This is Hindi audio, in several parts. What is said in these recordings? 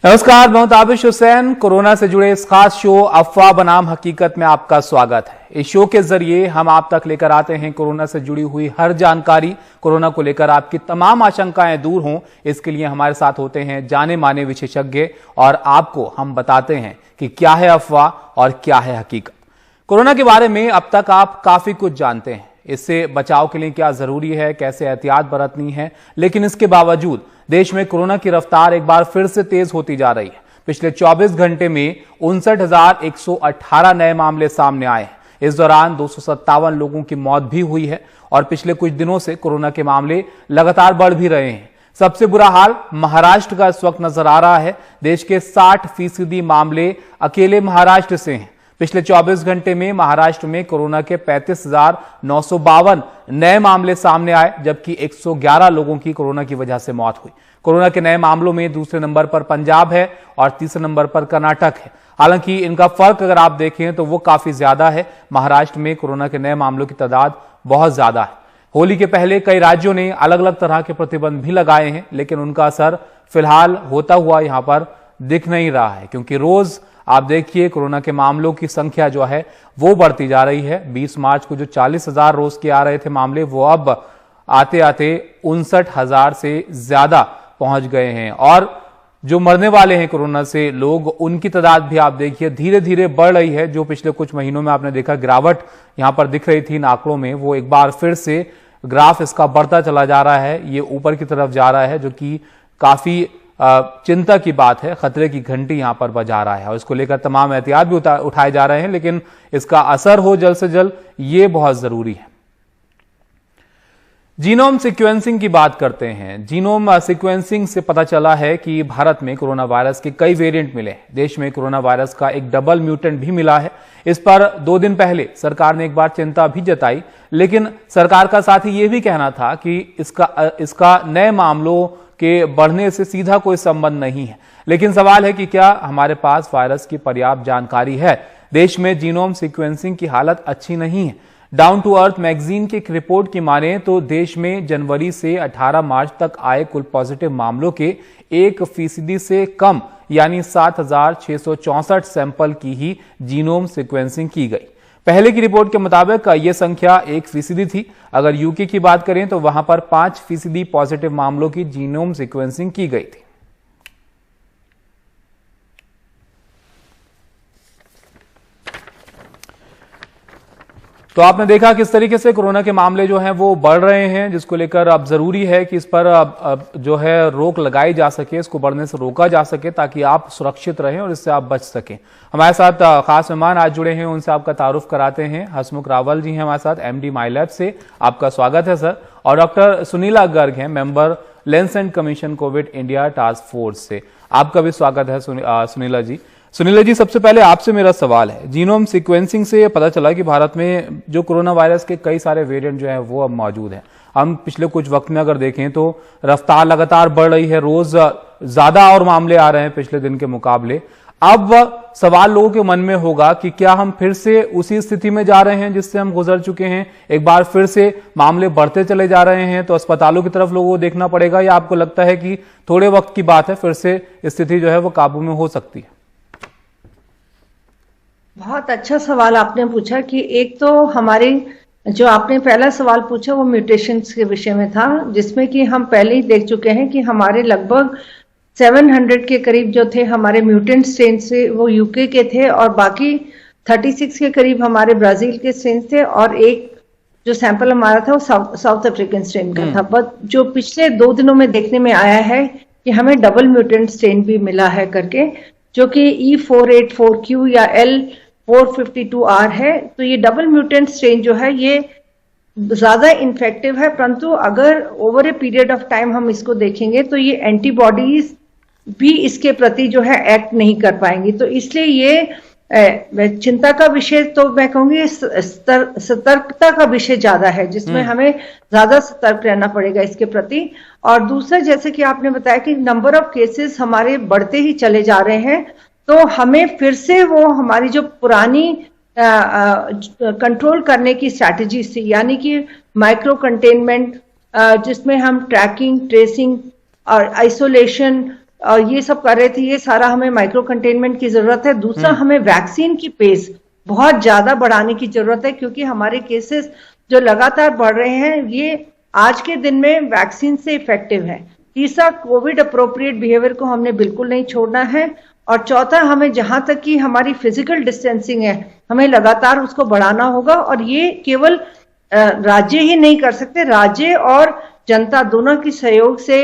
नमस्कार, मैं ताबिश हुसैन। कोरोना से जुड़े इस खास शो अफवाह बनाम हकीकत में आपका स्वागत है। इस शो के जरिए हम आप तक लेकर आते हैं कोरोना से जुड़ी हुई हर जानकारी। कोरोना को लेकर आपकी तमाम आशंकाएं दूर हों, इसके लिए हमारे साथ होते हैं जाने माने विशेषज्ञ और आपको हम बताते हैं कि क्या है अफवाह और क्या है हकीकत। कोरोना के बारे में अब तक आप काफी कुछ जानते हैं, इससे बचाव के लिए क्या जरूरी है, कैसे एहतियात बरतनी है, लेकिन इसके बावजूद देश में कोरोना की रफ्तार एक बार फिर से तेज होती जा रही है। पिछले 24 घंटे में 59,118 नए मामले सामने आए हैं। इस दौरान 257 लोगों की मौत भी हुई है और पिछले कुछ दिनों से कोरोना के मामले लगातार बढ़ भी रहे हैं। सबसे बुरा हाल महाराष्ट्र का इस वक्त नजर आ रहा है। देश के 60% मामले अकेले महाराष्ट्र से हैं। पिछले 24 घंटे में महाराष्ट्र में कोरोना के 35,952 नए मामले सामने आए, जबकि 111 लोगों की कोरोना की वजह से मौत हुई। कोरोना के नए मामलों में दूसरे नंबर पर पंजाब है और तीसरे नंबर पर कर्नाटक है। हालांकि इनका फर्क अगर आप देखें तो वो काफी ज्यादा है। महाराष्ट्र में कोरोना के नए मामलों की तादाद बहुत ज्यादा है। होली के पहले कई राज्यों ने अलग अलग तरह के प्रतिबंध भी लगाए हैं, लेकिन उनका असर फिलहाल होता हुआ यहां पर दिख नहीं रहा है, क्योंकि रोज आप देखिए कोरोना के मामलों की संख्या जो है वो बढ़ती जा रही है। 20 मार्च को जो 40,000 रोज के आ रहे थे मामले, वो अब आते आते 59,000 से ज्यादा पहुंच गए हैं। और जो मरने वाले हैं कोरोना से लोग, उनकी तादाद भी आप देखिए धीरे धीरे बढ़ रही है। जो पिछले कुछ महीनों में आपने देखा गिरावट यहां पर दिख रही थी इन आंकड़ों में, वो एक बार फिर से ग्राफ इसका बढ़ता चला जा रहा है। ये ऊपर की तरफ जा रहा है, जो कि काफी चिंता की बात है। खतरे की घंटी यहां पर बजा रहा है और इसको लेकर तमाम एहतियात भी उठाए जा रहे हैं, लेकिन इसका असर हो जल्द से जल्द, ये बहुत जरूरी है। जीनोम सीक्वेंसिंग की बात करते हैं। जीनोम सीक्वेंसिंग से पता चला है कि भारत में कोरोना वायरस के कई वेरिएंट मिले हैं। देश में कोरोना वायरस का एक डबल म्यूटेंट भी मिला है। इस पर 2 दिन पहले सरकार ने एक बार चिंता भी जताई, लेकिन सरकार का साथ ही यह भी कहना था कि इसका नए मामलों के बढ़ने से सीधा कोई संबंध नहीं है। लेकिन सवाल है कि क्या हमारे पास वायरस की पर्याप्त जानकारी है? देश में जीनोम सीक्वेंसिंग की हालत अच्छी नहीं है। डाउन टू अर्थ मैगजीन की एक रिपोर्ट की माने तो देश में जनवरी से 18 मार्च तक आए कुल पॉजिटिव मामलों के 1% से कम यानी 7,664 सैंपल की ही जीनोम सीक्वेंसिंग की गई। पहले की रिपोर्ट के मुताबिक यह संख्या 1% थी। अगर यूके की बात करें तो वहां पर 5% पॉजिटिव मामलों की जीनोम सीक्वेंसिंग की गई थी। तो आपने देखा किस तरीके से कोरोना के मामले जो हैं वो बढ़ रहे हैं, जिसको लेकर अब जरूरी है कि इस पर अब जो है रोक लगाई जा सके, इसको बढ़ने से रोका जा सके, ताकि आप सुरक्षित रहें और इससे आप बच सकें। हमारे साथ खास मेहमान आज जुड़े हैं, उनसे आपका तारुफ कराते हैं। हसमुख रावल जी हैं हमारे साथ, MD माईलैब से। आपका स्वागत है सर। और डॉक्टर सुनीला गर्ग हैं, member lens and commission Covid India task force से। आपका भी स्वागत है सुनीला जी। सुनीला जी, सबसे पहले आपसे मेरा सवाल है, जीनोम सीक्वेंसिंग से पता चला कि भारत में जो कोरोना वायरस के कई सारे वेरिएंट जो हैं वो अब मौजूद हैं। हम पिछले कुछ वक्त में अगर देखें तो रफ्तार लगातार बढ़ रही है, रोज ज्यादा और मामले आ रहे हैं पिछले दिन के मुकाबले। अब सवाल लोगों के मन में होगा कि क्या हम फिर से उसी स्थिति में जा रहे हैं जिससे हम गुजर चुके हैं? एक बार फिर से मामले बढ़ते चले जा रहे हैं तो अस्पतालों की तरफ लोगों को देखना पड़ेगा, या आपको लगता है कि थोड़े वक्त की बात है, फिर से स्थिति जो है वो काबू में हो सकती है? बहुत अच्छा सवाल आपने पूछा कि एक तो हमारे जो आपने पहला सवाल पूछा वो म्यूटेशंस के विषय में था, जिसमें कि हम पहले ही देख चुके हैं कि हमारे लगभग 700 के करीब जो थे हमारे म्यूटेंट स्ट्रेन से वो यूके के थे, और बाकी 36 के करीब हमारे ब्राजील के स्ट्रेन थे, और एक जो सैंपल हमारा था वो साउथ अफ्रीकन स्ट्रेन का था। बट जो पिछले 2 दिनों में देखने में आया है कि हमें डबल म्यूटेंट स्ट्रेन भी मिला है करके, जो कि E484Q या L452R है। तो ये डबल म्यूटेंट स्ट्रेन जो है ये ज्यादा इन्फेक्टिव है, परंतु अगर over a period of time हम इसको देखेंगे तो ये एंटीबॉडीज भी इसके प्रति जो है एक्ट नहीं कर पाएंगी। तो इसलिए ये चिंता का विषय, तो मैं कहूंगी सतर्कता का विषय ज्यादा है, जिसमें हमें ज्यादा सतर्क रहना पड़ेगा इसके प्रति। और दूसरा, जैसे कि आपने बताया कि नंबर ऑफ केसेस हमारे बढ़ते ही चले जा रहे हैं, तो हमें फिर से वो हमारी जो पुरानी कंट्रोल करने की स्ट्रैटेजी थी, यानी कि माइक्रो कंटेनमेंट, जिसमें हम ट्रैकिंग, ट्रेसिंग और आइसोलेशन और ये सब कर रहे थे, ये सारा हमें माइक्रो कंटेनमेंट की जरूरत है। दूसरा, हमें वैक्सीन की पेस बहुत ज्यादा बढ़ाने की जरूरत है, क्योंकि हमारे केसेस जो लगातार बढ़ रहे हैं ये आज के दिन में वैक्सीन से इफेक्टिव है। तीसरा, कोविड अप्रोप्रिएट बिहेवियर को हमने बिल्कुल नहीं छोड़ना है। और चौथा, हमें जहां तक कि हमारी फिजिकल डिस्टेंसिंग है, हमें लगातार उसको बढ़ाना होगा। और ये केवल राज्य ही नहीं कर सकते, राज्य और जनता दोनों की सहयोग से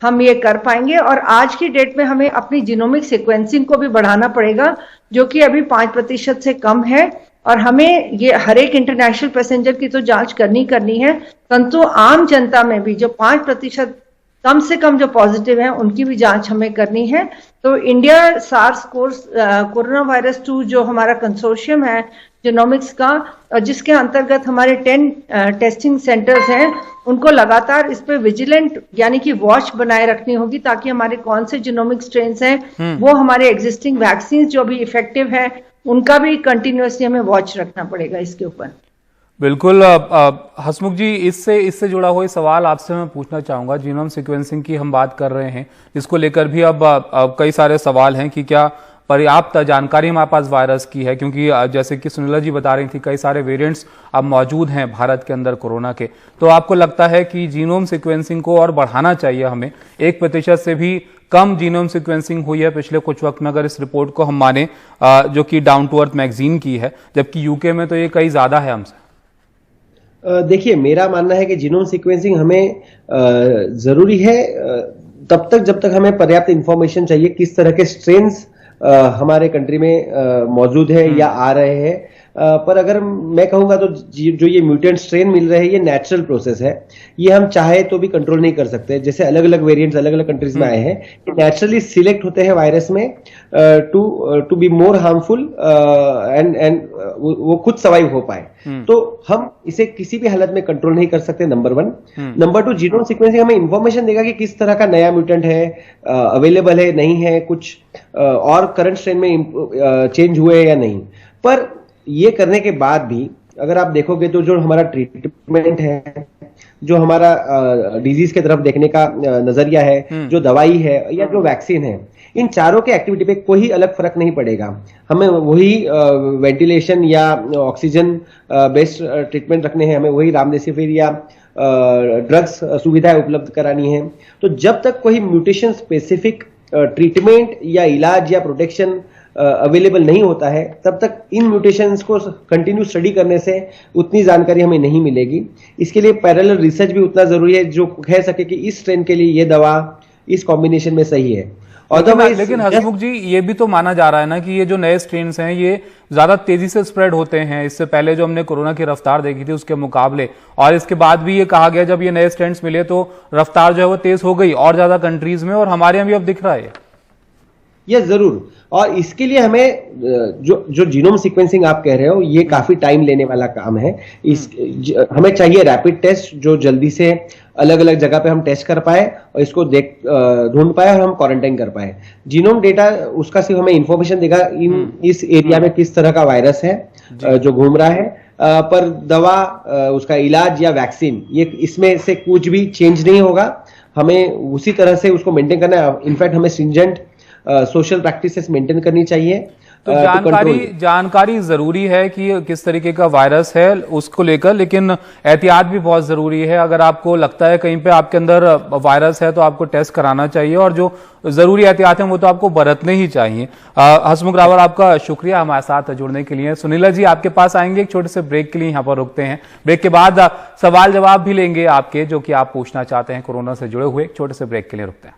हम ये कर पाएंगे। और आज की डेट में हमें अपनी जीनोमिक सीक्वेंसिंग को भी बढ़ाना पड़ेगा, जो कि अभी 5% से कम है। और हमें ये हर एक इंटरनेशनल पैसेंजर की तो जांच करनी है, परंतु आम जनता में भी जो 5% कम से कम जो पॉजिटिव हैं उनकी भी जांच हमें करनी है। तो इंडिया सार्स कोरोना वायरस 2 जो हमारा कंसोर्शियम है जीनोमिक्स का, जिसके अंतर्गत हमारे 10 टेस्टिंग सेंटर्स हैं, उनको लगातार इस पे विजिलेंट यानी कि वॉच बनाए रखनी होगी, ताकि हमारे कौन से जीनोमिक स्ट्रेन्स हैं वो हमारे एग्जिस्टिंग वैक्सीन जो भी इफेक्टिव है उनका भी कंटिन्यूअसली हमें वॉच रखना पड़ेगा इसके ऊपर। बिल्कुल। हसमुख जी, इससे जुड़ा हुआ सवाल आपसे मैं पूछना चाहूंगा। जीनोम सीक्वेंसिंग की हम बात कर रहे हैं, जिसको लेकर भी अब कई सारे सवाल हैं कि क्या पर्याप्त जानकारी हमारे पास वायरस की है, क्योंकि जैसे कि सुनीला जी बता रही थी कई सारे वेरिएंट्स अब मौजूद हैं भारत के अंदर कोरोना के। तो आपको लगता है कि जीनोम सीक्वेंसिंग को और बढ़ाना चाहिए हमें? 1% से भी कम जीनोम सीक्वेंसिंग हुई है पिछले कुछ वक्त में, अगर इस रिपोर्ट को हम माने, जो कि डाउन टू अर्थ मैगजीन की है, जबकि यूके में तो ये कई ज्यादा है हमसे। देखिए, मेरा मानना है कि जीनोम सीक्वेंसिंग हमें जरूरी है तब तक जब तक हमें पर्याप्त इंफॉर्मेशन चाहिए किस तरह के स्ट्रेन्स हमारे कंट्री में मौजूद है या आ रहे हैं। पर अगर मैं कहूंगा तो जो ये म्यूटेंट स्ट्रेन मिल रहे हैं ये नेचुरल प्रोसेस है, ये हम चाहे तो भी कंट्रोल नहीं कर सकते। जैसे अलग अलग वेरिएंट्स अलग अलग कंट्रीज में आए हैं, ये नेचुरली सिलेक्ट होते हैं वायरस में to be more harmful and वो खुद सर्वाइव हो पाए। तो हम इसे किसी भी हालत में कंट्रोल नहीं कर सकते, नंबर 1। नंबर 2, जीनोम सीक्वेंसिंग हमें इंफॉर्मेशन देगा कि किस तरह का नया म्यूटेंट है, अवेलेबल है नहीं है, कुछ और करंट स्ट्रेन में चेंज हुए या नहीं। पर ये करने के बाद भी अगर आप देखोगे तो जो हमारा ट्रीटमेंट है, जो हमारा डिजीज के तरफ देखने का नजरिया है, जो दवाई है या जो वैक्सीन है, इन चारों के एक्टिविटी पे कोई अलग फर्क नहीं पड़ेगा। हमें वही वेंटिलेशन या ऑक्सीजन बेस्ड ट्रीटमेंट रखने हैं, हमें वही रेमडेसिविर या ड्रग्स सुविधाएं उपलब्ध करानी है। तो जब तक कोई म्यूटेशन स्पेसिफिक ट्रीटमेंट या इलाज या प्रोटेक्शन अवेलेबल नहीं होता है, तब तक इन म्यूटेशंस को कंटिन्यू स्टडी करने से उतनी जानकारी हमें नहीं मिलेगी। इसके लिए पैरेलल रिसर्च भी उतना जरूरी है जो कह सके कि इस स्ट्रेन के लिए ये दवा इस कॉम्बिनेशन में सही है। लेकिन हसमुख जी, ये भी तो माना जा रहा है ना कि ये जो नए स्ट्रेन्स हैं ये ज्यादा तेजी से स्प्रेड होते हैं इससे पहले जो हमने कोरोना की रफ्तार देखी थी उसके मुकाबले, और इसके बाद भी ये कहा गया जब ये नए स्ट्रेन्स मिले तो रफ्तार जो है वो तेज हो गई और ज्यादा कंट्रीज में, और हमारे यहाँ भी अब दिख रहा है ये जरूर। और इसके लिए हमें जो जीनोम सीक्वेंसिंग आप कह रहे हो ये काफी टाइम लेने वाला काम है। हमें चाहिए रैपिड टेस्ट जो जल्दी से अलग अलग जगह पे हम टेस्ट कर पाए और इसको ढूंढ पाए और हम क्वारंटाइन कर पाए। जीनोम डेटा उसका सिर्फ हमें इंफॉर्मेशन देगा इस एरिया में किस तरह का वायरस है जो घूम रहा है, पर दवा, उसका इलाज या वैक्सीन, ये इसमें से कुछ भी चेंज नहीं होगा। हमें उसी तरह से उसको मेंटेन करना है। इनफैक्ट हमें स्ट्रिंजेंट सोशल प्रैक्टिसेस मेंटेन करनी चाहिए। तो जानकारी जरूरी है कि किस तरीके का वायरस है उसको लेकर, लेकिन एहतियात भी बहुत जरूरी है। अगर आपको लगता है कहीं पे आपके अंदर वायरस है तो आपको टेस्ट कराना चाहिए, और जो जरूरी एहतियात है वो तो आपको बरतने ही चाहिए। हसमुख रावल, आपका शुक्रिया हमारे साथ जुड़ने के लिए। सुनीला जी, आपके पास आएंगे, एक छोटे से ब्रेक के लिए यहाँ पर रुकते हैं। ब्रेक के बाद सवाल जवाब भी लेंगे आपके जो कि आप पूछना चाहते हैं कोरोना से जुड़े हुए। एक छोटे से ब्रेक के लिए रुकते हैं।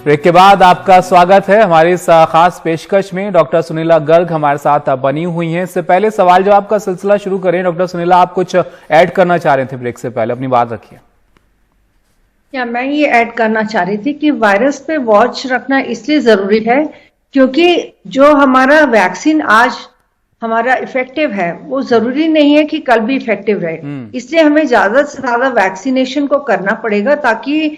ब्रेक के बाद आपका स्वागत है हमारी इस खास पेशकश में। डॉक्टर सुनीला गर्ग हमारे साथ बनी हुई हैं। इससे पहले सवाल जवाब का सिलसिला शुरू करें, डॉक्टर सुनीला, आप कुछ ऐड करना चाह रहे थे ब्रेक से पहले, अपनी बात रखिए। या मैं ये ऐड करना चाह रही थी कि वायरस पे वॉच रखना इसलिए जरूरी है क्योंकि जो हमारा वैक्सीन आज हमारा इफेक्टिव है वो जरूरी नहीं है कि कल भी इफेक्टिव रहे। इसलिए हमें ज्यादा से ज्यादा वैक्सीनेशन को करना पड़ेगा ताकि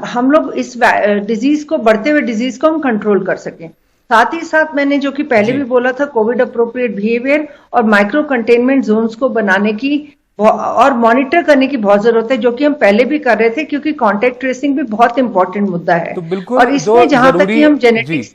हम लोग इस डिजीज को, बढ़ते हुए डिजीज को हम कंट्रोल कर सकें। साथ ही साथ मैंने जो कि पहले भी बोला था, कोविड अप्रोप्रिएट बिहेवियर और माइक्रो कंटेनमेंट जोन्स को बनाने की और मॉनिटर करने की बहुत जरूरत है, जो कि हम पहले भी कर रहे थे, क्योंकि कांटेक्ट ट्रेसिंग भी बहुत इंपॉर्टेंट मुद्दा है। तो बिल्कुल, और इसमें जहां तक कि हम जेनेटिक्स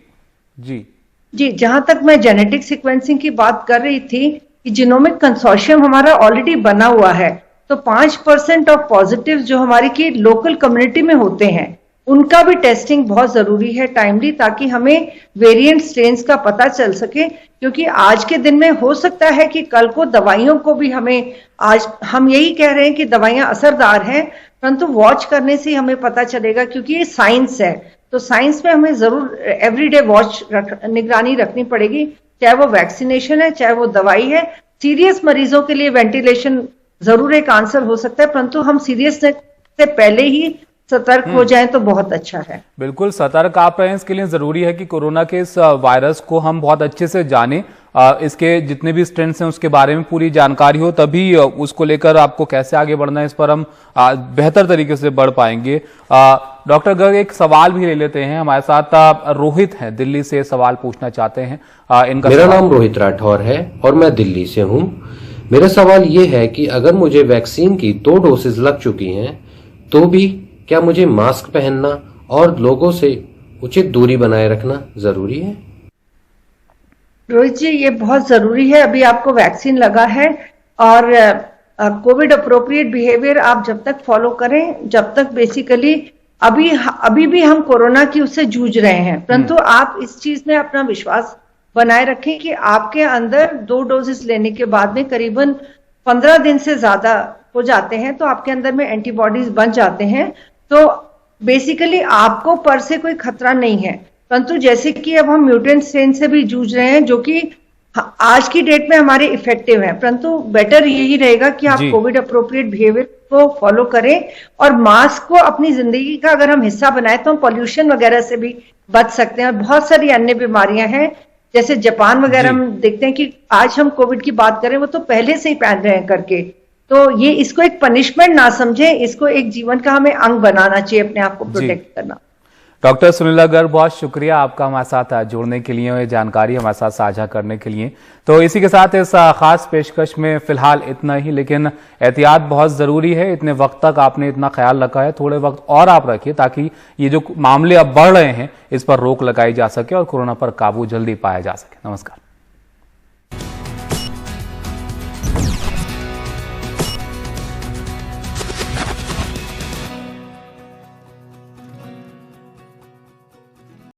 जी जहां तक मैं जेनेटिक सीक्वेंसिंग की बात कर रही थी कि जीनोमिक कंसोर्शियम हमारा ऑलरेडी बना हुआ है, तो 5% ऑफ पॉजिटिव जो हमारी की लोकल कम्युनिटी में होते हैं उनका भी टेस्टिंग बहुत जरूरी है टाइमली, ताकि हमें वेरिएंट स्ट्रेन्स का पता चल सके। क्योंकि आज के दिन में हो सकता है कि कल को दवाइयों को भी हमें, आज हम यही कह रहे हैं कि दवाइयां असरदार हैं, परंतु वॉच करने से हमें पता चलेगा, क्योंकि ये साइंस है। तो साइंस में हमें जरूर एवरीडे निगरानी रखनी पड़ेगी, चाहे वो वैक्सीनेशन है, चाहे वो दवाई है। सीरियस मरीजों के लिए वेंटिलेशन जरूर एक आंसर हो सकता है, परंतु हम सीरियस से पहले ही सतर्क हो जाएं तो बहुत अच्छा है। बिल्कुल सतर्क आप रहे हैं, इसके लिए जरूरी है कि कोरोना के इस वायरस को हम बहुत अच्छे से जानें, इसके जितने भी स्ट्रेन्स हैं उसके बारे में पूरी जानकारी हो, तभी उसको लेकर आपको कैसे आगे बढ़ना है इस पर हम बेहतर तरीके से बढ़ पाएंगे। डॉक्टर गर्ग, एक सवाल भी ले लेते हैं, हमारे साथ रोहित हैं, दिल्ली से सवाल पूछना चाहते हैं। इनका मेरा नाम रोहित राठौर है और मैं दिल्ली से हूँ। मेरा सवाल ये है कि अगर मुझे वैक्सीन की 2 डोसेज लग चुकी हैं तो भी क्या मुझे मास्क पहनना और लोगों से उचित दूरी बनाए रखना जरूरी है? रोहित जी, ये बहुत जरूरी है। अभी आपको वैक्सीन लगा है और कोविड अप्रोप्रिएट बिहेवियर आप जब तक फॉलो करें, जब तक बेसिकली अभी भी हम कोरोना की उससे जूझ रहे हैं, परंतु आप इस चीज में अपना विश्वास बनाए रखें कि आपके अंदर 2 डोजेस लेने के बाद में करीबन 15 दिन से ज्यादा हो जाते हैं, तो आपके अंदर में एंटीबॉडीज बन जाते हैं। तो बेसिकली आपको पर से कोई खतरा नहीं है, परंतु जैसे कि अब हम म्यूटेंट स्ट्रेन से भी जूझ रहे हैं, जो कि आज की डेट में हमारे इफेक्टिव है, परंतु बेटर यही रहेगा कि आप कोविड अप्रोप्रिएट बिहेवियर को फॉलो करें और मास्क को अपनी जिंदगी का अगर हम हिस्सा बनाए तो हम पॉल्यूशन वगैरह से भी बच सकते हैं। और बहुत सारी अन्य बीमारियां हैं, जैसे जापान वगैरह हम देखते हैं कि आज हम कोविड की बात करें, वो तो पहले से ही पहन रहे हैं करके। तो ये इसको एक पनिशमेंट ना समझें, इसको एक जीवन का हमें अंग बनाना चाहिए, अपने आप को प्रोटेक्ट करना। डॉक्टर सुनीला गर्ग, बहुत शुक्रिया आपका हमारे साथ जुड़ने के लिए, ये जानकारी हमारे साथ साझा करने के लिए। तो इसी के साथ इस खास पेशकश में फिलहाल इतना ही, लेकिन एहतियात बहुत जरूरी है। इतने वक्त तक आपने इतना ख्याल रखा है, थोड़े वक्त और आप रखिए ताकि ये जो मामले अब बढ़ रहे हैं इस पर रोक लगाई जा सके और कोरोना पर काबू जल्दी पाया जा सके। नमस्कार।